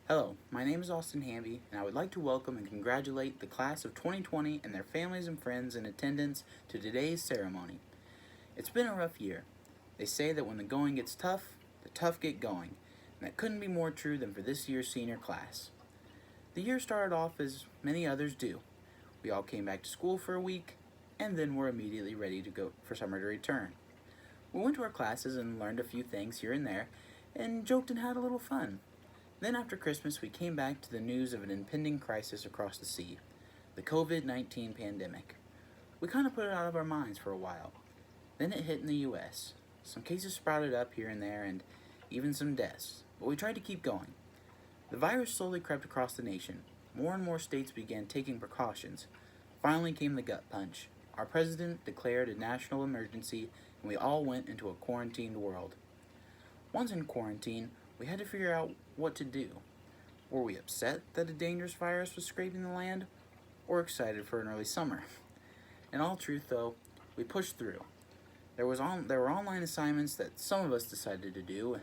Hello, my name is Austin Hamby, and I would like to welcome and congratulate the class of 2020 and their families and friends in attendance to today's ceremony. It's been a rough year. They say that when the going gets tough, the tough get going, and that couldn't be more true than for this year's senior class. The year started off as many others do. We all came back to school for a week, and then were immediately ready to go for summer to return. We went to our classes and learned a few things here and there, and joked and had a little fun. Then after Christmas, we came back to the news of an impending crisis across the sea, the COVID-19 pandemic. We kind of put it out of our minds for a while. Then it hit in the US. Some cases sprouted up here and there, and even some deaths, but we tried to keep going. The virus slowly crept across the nation. More and more states began taking precautions. Finally came the gut punch. Our president declared a national emergency, and we all went into a quarantined world. Once in quarantine, we had to figure out what to do. Were we upset that a dangerous virus was scraping the land, or excited for an early summer? In all truth, though, we pushed through. There were online assignments that some of us decided to do,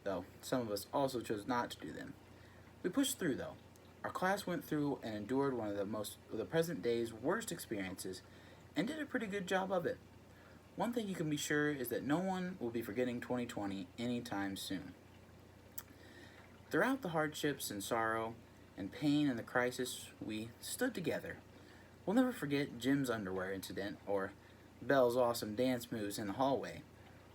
though some of us also chose not to do them. We pushed through, though. Our class went through and endured one of the present day's worst experiences, and did a pretty good job of it. One thing you can be sure is that no one will be forgetting 2020 anytime soon. Throughout the hardships and sorrow and pain and the crisis, we stood together. We'll never forget Jim's underwear incident, or Belle's awesome dance moves in the hallway,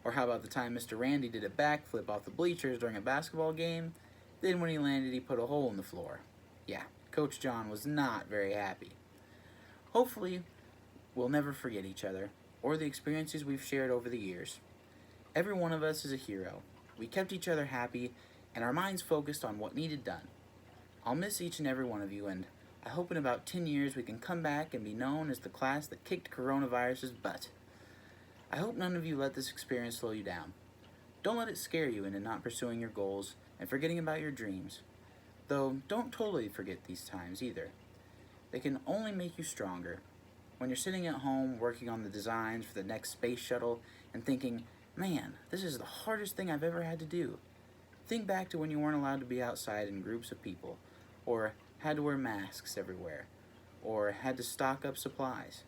or how about the time Mr. Randy did a backflip off the bleachers during a basketball game, then when he landed he put a hole in the floor. Yeah, Coach John was not very happy. Hopefully, we'll never forget each other, or the experiences we've shared over the years. Every one of us is a hero. We kept each other happy, and our minds focused on what needed done. I'll miss each and every one of you, and I hope in about 10 years we can come back and be known as the class that kicked coronavirus's butt. I hope none of you let this experience slow you down. Don't let it scare you into not pursuing your goals and forgetting about your dreams. Though, don't totally forget these times either. They can only make you stronger. When you're sitting at home working on the designs for the next space shuttle and thinking, man, this is the hardest thing I've ever had to do. Think back to when you weren't allowed to be outside in groups of people, or had to wear masks everywhere, or had to stock up supplies.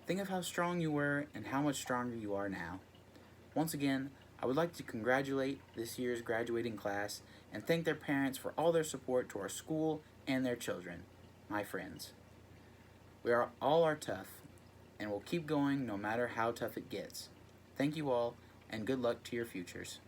Think of how strong you were and how much stronger you are now. Once again, I would like to congratulate this year's graduating class and thank their parents for all their support to our school and their children, my friends. We all are tough, and we'll keep going no matter how tough it gets. Thank you all, and good luck to your futures.